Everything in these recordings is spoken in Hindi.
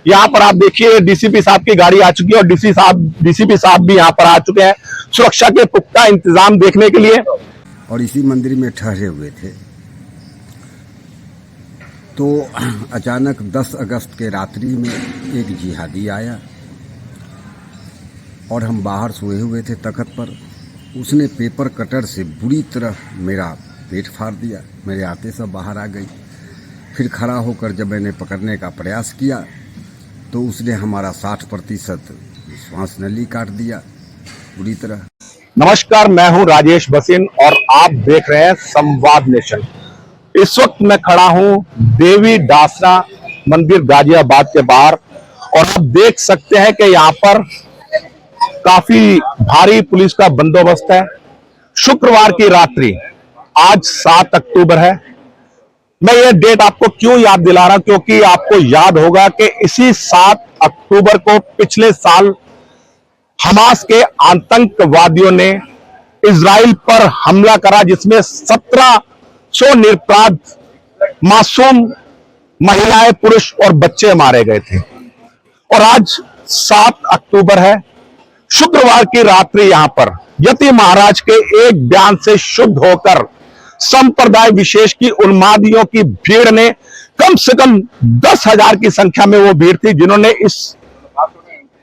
यहाँ पर आप देखिए डीसीपी साहब की गाड़ी आ चुकी है और डीसीपी साहब भी यहाँ पर आ चुके हैं सुरक्षा के पुख्ता इंतजाम देखने के लिए। और इसी मंदिर में ठहरे हुए थे तो अचानक 10 अगस्त के रात्रि में एक जिहादी आया और हम बाहर सोए हुए थे तख्त पर। उसने पेपर कटर से बुरी तरह मेरा पेट फाड़ दिया। मेरे आते सब बाहर आ गई। फिर खड़ा होकर जब मैंने पकड़ने का प्रयास किया तो उसने हमारा 60% श्वास नली काट दिया बुरी तरह। नमस्कार, मैं हूं राजेश भसीन और आप देख रहे हैं संवाद नेशन। इस वक्त मैं खड़ा हूं देवी डासना मंदिर गाजियाबाद के बाहर और आप देख सकते हैं कि यहां पर काफी भारी पुलिस का बंदोबस्त है। शुक्रवार की रात्रि, आज 7 अक्टूबर है। मैं ये डेट आपको क्यों याद दिला रहा हूं, क्योंकि आपको याद होगा कि इसी 7 अक्टूबर को पिछले साल हमास के आतंकवादियों ने इजराइल पर हमला करा, जिसमें 1700 निरपराध मासूम महिलाएं, पुरुष और बच्चे मारे गए थे। और आज 7 अक्टूबर है, शुक्रवार की रात्रि यहां पर यति महाराज के एक बयान से शुद्ध होकर संप्रदाय विशेष की उन्मादियों की भीड़ ने, कम से कम 10,000 की संख्या में वो भीड़ थी, जिन्होंने इस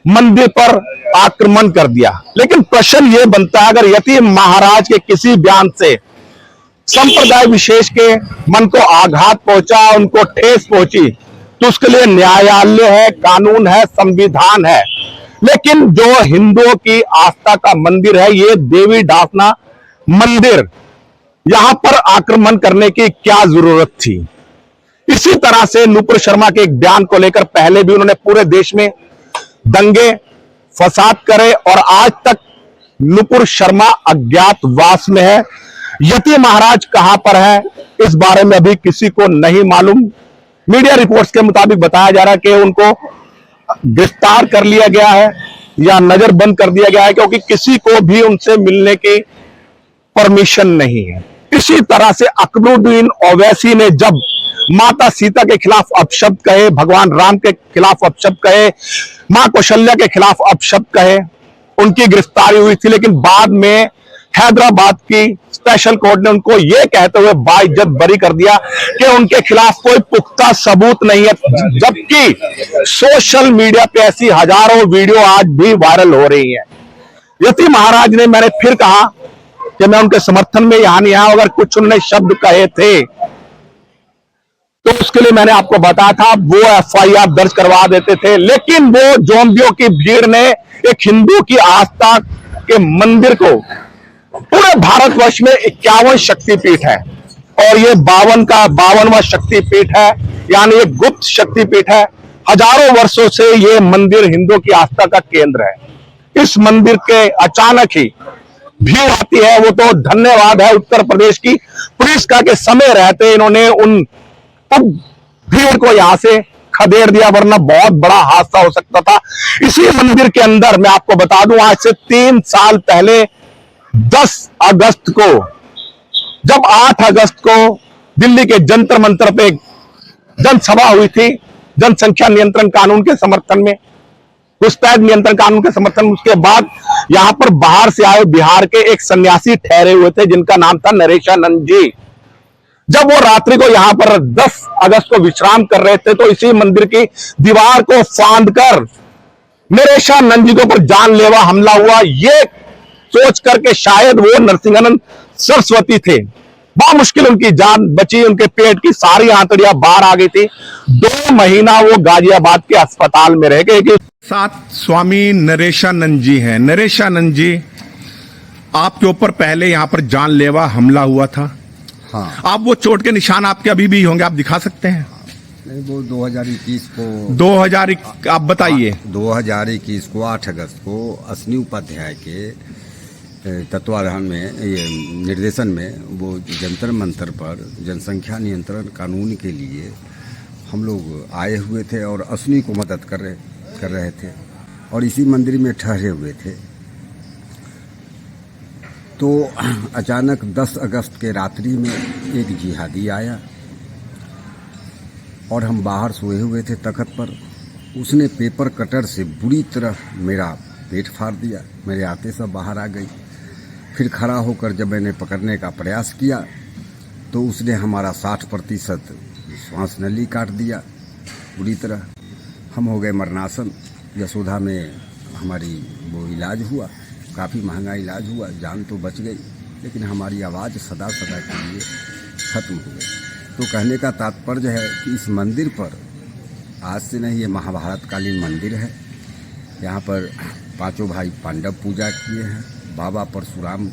मंदिर पर आक्रमण कर दिया। लेकिन प्रश्न यह बनता है, अगर यति महाराज के किसी बयान से संप्रदाय विशेष के मन को आघात पहुंचा, उनको ठेस पहुंची, तो उसके लिए न्यायालय है, कानून है, संविधान है। लेकिन जो हिंदुओं की आस्था का मंदिर है, ये देवी डासना मंदिर, यहां पर आक्रमण करने की क्या जरूरत थी? इसी तरह से नुपुर शर्मा के एक बयान को लेकर पहले भी उन्होंने पूरे देश में दंगे फसाद करे और आज तक नुपुर शर्मा अज्ञातवास में है। यति महाराज कहां पर है, इस बारे में अभी किसी को नहीं मालूम। मीडिया रिपोर्ट्स के मुताबिक बताया जा रहा है कि उनको गिरफ्तार कर लिया गया है या नजरबंद कर दिया गया है, क्योंकि किसी को भी उनसे मिलने की परमिशन नहीं है। इसी तरह से अकबरुद्दीन ओवैसी ने जब माता सीता के खिलाफ अपशब्द कहे, भगवान राम के खिलाफ अपशब्द कहे, मां कौशल्या के खिलाफ अपशब्द कहे, उनकी गिरफ्तारी हुई थी। लेकिन बाद में हैदराबाद की स्पेशल कोर्ट ने उनको यह कहते हुए बाइज्जत बरी कर दिया कि उनके खिलाफ कोई पुख्ता सबूत नहीं है। जबकि सोशल मीडिया पे ऐसी हजारों वीडियो आज भी वायरल हो रही हैं। यति महाराज ने, मैंने फिर कहा कि मैं उनके समर्थन में यहां नहीं आया, अगर कुछ उन्होंने शब्द कहे थे तो उसके लिए मैंने आपको बताया था, वो एफआईआर दर्ज करवा देते थे। लेकिन वो जोम्बियों की भीड़ ने एक हिंदू की आस्था के मंदिर को, पूरे भारतवर्ष में 51 शक्तिपीठ है और ये 52वां शक्तिपीठ है, यानी एक गुप्त शक्तिपीठ है। हजारों वर्षों से ये मंदिर हिंदुओं की आस्था का केंद्र है। इस मंदिर के अचानक ही भीड़ आती है, वो तो धन्यवाद है उत्तर प्रदेश की पुलिस का कि समय रहते इन्होंने उन भीड़ को यहां से खदेड़ दिया, वरना बहुत बड़ा हादसा हो सकता था। इसी मंदिर के अंदर मैं आपको बता दूं, आज से 3 साल पहले 10 अगस्त को, जब 8 अगस्त को दिल्ली के जंतर मंतर पे जनसभा हुई थी जनसंख्या नियंत्रण कानून के समर्थन में, घुसपैठ नियंत्रण कानून के समर्थन में, उसके बाद यहां पर बाहर से आए बिहार के एक सन्यासी ठहरे हुए थे जिनका नाम था नरेशानंद जी। जब वो रात्रि को यहां पर 10 अगस्त को विश्राम कर रहे थे, तो इसी मंदिर की दीवार को फांदकर नरेशानंद जी के ऊपर जानलेवा हमला हुआ, ये सोच करके शायद वो नरसिंहानंद सरस्वती थे। बहुत मुश्किल उनकी जान बची, उनके पेट की सारी आंतड़ियां बाहर आ गई थी। 2 महीना वो गाजियाबाद के अस्पताल में रह गए। साथ स्वामी नरेशानंद जी हैं। नरेशानंद जी, आपके ऊपर पहले यहां पर जानलेवा हमला हुआ था। हाँ, आप वो चोट के निशान आपके अभी भी होंगे, आप दिखा सकते हैं? नहीं, वो 2021 को 2000 आप बताइए। 2021 को 8 अगस्त को असनी उपाध्याय के तत्वाधान में, ये निर्देशन में, वो जंतर मंतर पर जनसंख्या नियंत्रण कानून के लिए हम लोग आए हुए थे और असनी को मदद कर रहे थे और इसी मंदिर में ठहरे हुए थे। तो अचानक 10 अगस्त के रात्रि में एक जिहादी आया और हम बाहर सोए हुए थे तख्त पर। उसने पेपर कटर से बुरी तरह मेरा पेट फाड़ दिया। मेरे आते सब बाहर आ गई। फिर खड़ा होकर जब मैंने पकड़ने का प्रयास किया तो उसने हमारा 60% श्वास नली काट दिया बुरी तरह। हम हो गए मरनासन। यशोदा में हमारी वो इलाज हुआ, काफ़ी महंगा इलाज हुआ, जान तो बच गई लेकिन हमारी आवाज़ सदा सदा के लिए खत्म हो गई। तो कहने का तात्पर्य है कि इस मंदिर पर आज से नहीं, ये महाभारत कालीन मंदिर है। यहाँ पर पांचों भाई पांडव पूजा किए हैं, बाबा परशुराम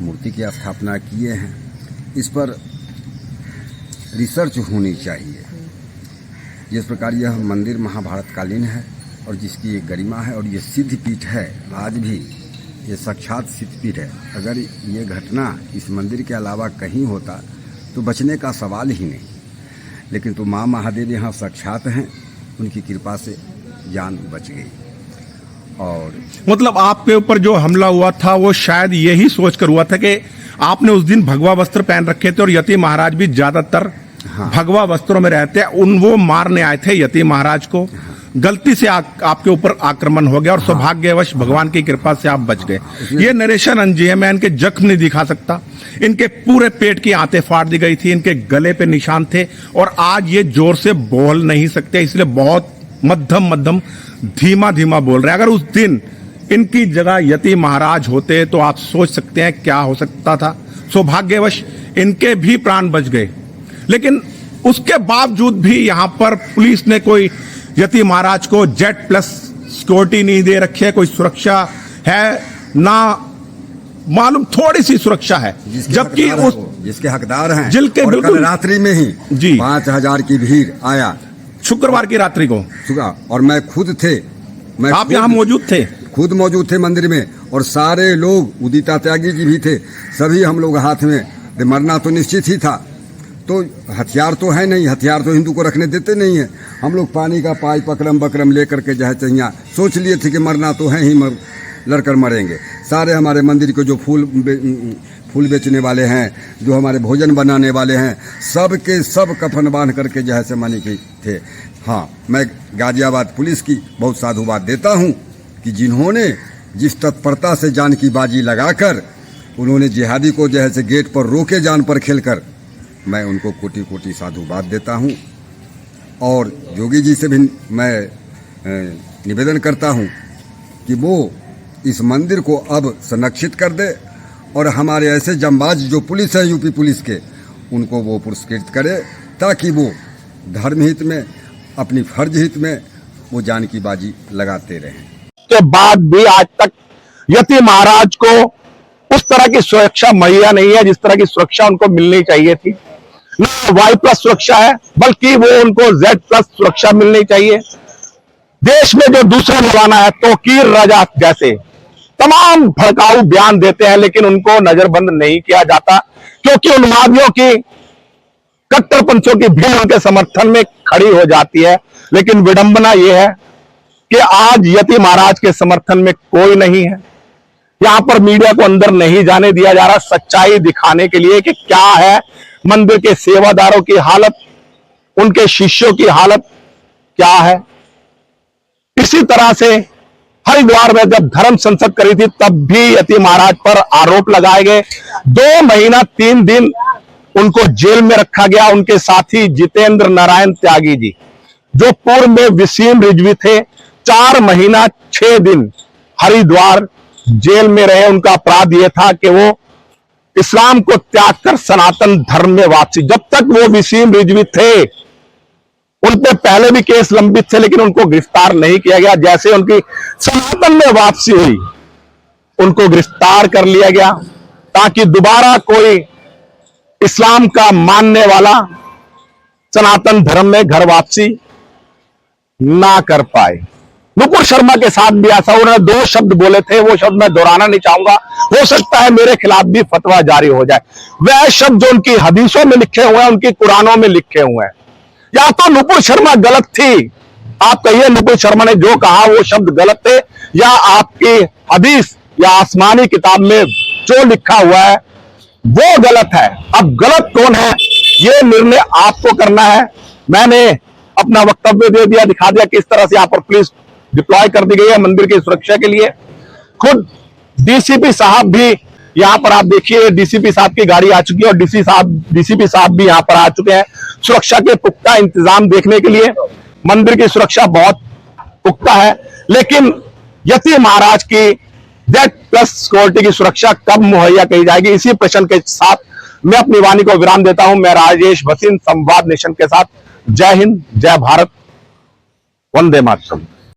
मूर्ति की स्थापना किए हैं। इस पर रिसर्च होनी चाहिए। जिस प्रकार यह मंदिर महाभारत कालीन है और जिसकी एक गरिमा है और ये सिद्ध पीठ है, आज भी ये साक्षात सिद्ध पीठ है। अगर ये घटना इस मंदिर के अलावा कहीं होता तो बचने का सवाल ही नहीं। लेकिन तो माँ महादेव यहाँ साक्षात हैं, उनकी कृपा से जान बच गई। और मतलब आपके ऊपर जो हमला हुआ था वो शायद यही सोचकर हुआ था कि आपने उस दिन भगवा वस्त्र पहन रखे थे और यति महाराज भी ज्यादातर भगवा वस्त्रों में रहते हैं। वो मारने आए थे यति महाराज को। गलती से आपके ऊपर आक्रमण हो गया और सौभाग्यवश भगवान की कृपा से आप बच गए। ये नरेशन अंजी है, मैं इनके जख्म नहीं दिखा सकता। इनके पूरे पेट की आंतें फाड़ दी गई थी, इनके गले पे निशान थे और आज ये जोर से बोल नहीं सकते, इसलिए बहुत मध्यम मध्यम धीमा धीमा बोल रहे हैं। अगर उस दिन इनकी जगह यति महाराज होते तो आप सोच सकते हैं क्या हो सकता था। सौभाग्यवश इनके भी प्राण बच गए, लेकिन उसके बावजूद भी यहां पर पुलिस ने कोई यति महाराज को जेट प्लस सिक्योरिटी नहीं दे रखी है, कोई सुरक्षा है ना, मालूम थोड़ी सी सुरक्षा है, जबकि उस जिसके हकदार हैं, जिनके और बिल्कुल कल रात्रि में ही जी 5000 की भीड़ आया, शुक्रवार की रात्रि को और मैं खुद थे, आप यहाँ मौजूद थे, खुद मौजूद थे मंदिर में। और सारे लोग, उदिता त्यागी जी भी थे, सभी हम लोग हाथ में, मरना तो निश्चित ही था। तो हथियार तो है नहीं, हथियार तो हिंदू को रखने देते नहीं है। हम लोग पानी का पाइप अकरम बकरम लेकर के जो है चाहिए सोच लिए थे कि मरना तो है ही, लड़कर मरेंगे। सारे हमारे मंदिर के जो फूल बेचने वाले हैं, जो हमारे भोजन बनाने वाले हैं, सब के सब कफन बांध करके जो है से मानी के थे। हाँ, मैं गाजियाबाद पुलिस की बहुत साधुवाद देता हूँ कि जिन्होंने जिस तत्परता से जान की बाजी लगाकर उन्होंने जिहादी को जो है से गेट पर रोके जान पर खेलकर, मैं उनको कोटि कोटि साधुवाद देता हूँ। और जोगी जी से भी मैं निवेदन करता हूँ कि वो इस मंदिर को अब संरक्षित कर दे और हमारे ऐसे जंबाज जो पुलिस है यूपी पुलिस के, उनको वो पुरस्कृत करे, ताकि वो धर्म हित में, अपनी फर्ज हित में वो जान की बाजी लगाते रहें। के बाद भी आज तक यति महाराज को उस तरह की सुरक्षा मुहैया नहीं है जिस तरह की सुरक्षा उनको मिलनी चाहिए थी। न Y+ सुरक्षा है, बल्कि वो उनको Z+ सुरक्षा मिलनी चाहिए। देश में जो दूसरा मौलाना है तौकीर रजा जैसे तमाम भड़काऊ बयान देते हैं, लेकिन उनको नजरबंद नहीं किया जाता, क्योंकि उन्मादियों की, कट्टरपंथियों की भीड़ उनके समर्थन में खड़ी हो जाती है। लेकिन विडंबना यह है कि आज यति महाराज के समर्थन में कोई नहीं है। यहां पर मीडिया को अंदर नहीं जाने दिया जा रहा, सच्चाई दिखाने के लिए कि क्या है मंदिर के सेवादारों की हालत, उनके शिष्यों की हालत क्या है। इसी तरह से हरिद्वार में जब धर्म संसद करी थी तब भी यति महाराज पर आरोप लगाए गए। 2 महीना 3 दिन उनको जेल में रखा गया। उनके साथी जितेंद्र नारायण त्यागी जी, जो पूर्व में वसीम रिजवी थे, 4 महीना 6 दिन हरिद्वार जेल में रहे। उनका अपराध यह था कि वो इस्लाम को त्याग कर सनातन धर्म में वापसी, जब तक वो वसीम रिजवी थे उन पे पहले भी केस लंबित थे, लेकिन उनको गिरफ्तार नहीं किया गया। जैसे उनकी सनातन में वापसी हुई, उनको गिरफ्तार कर लिया गया, ताकि दोबारा कोई इस्लाम का मानने वाला सनातन धर्म में घर वापसी ना कर पाए। नुपुर शर्मा के साथ भी ऐसा, उन्होंने 2 शब्द बोले थे, वो शब्द मैं दोहराना नहीं चाहूंगा, हो सकता है मेरे खिलाफ भी फतवा जारी हो जाए। वह शब्द जो उनकी हदीसों में लिखे हुए हैं, उनकी कुरानों में लिखे हुए हैं। या तो नुपुर शर्मा गलत थी, आप कहिए नुपुर शर्मा ने जो कहा वो शब्द गलत थे, या आपकी हदीस या आसमानी किताब में जो लिखा हुआ है वो गलत है। अब गलत कौन है ये निर्णय आपको करना है। मैंने अपना वक्तव्य दे दिया, दिखा दिया किस तरह से यहाँ पर पुलिस डिप्लॉय कर दी गई है मंदिर की सुरक्षा के लिए। खुद डीसीपी साहब भी यहाँ पर, आप देखिए डीसीपी साहब की गाड़ी आ चुकी है और डीसीपी साहब भी यहाँ पर आ चुके हैं सुरक्षा के पुख्ता इंतजाम देखने के लिए। मंदिर की सुरक्षा बहुत पुख्ता है, लेकिन यति महाराज की Z+ सिक्योरिटी की सुरक्षा कब मुहैया की जाएगी, इसी प्रश्न के साथ मैं अपनी वाणी को विराम देता हूं। मैं राजेश भसीन, संवाद नेशन के साथ। जय हिंद, जय भारत, वंदे मातरम।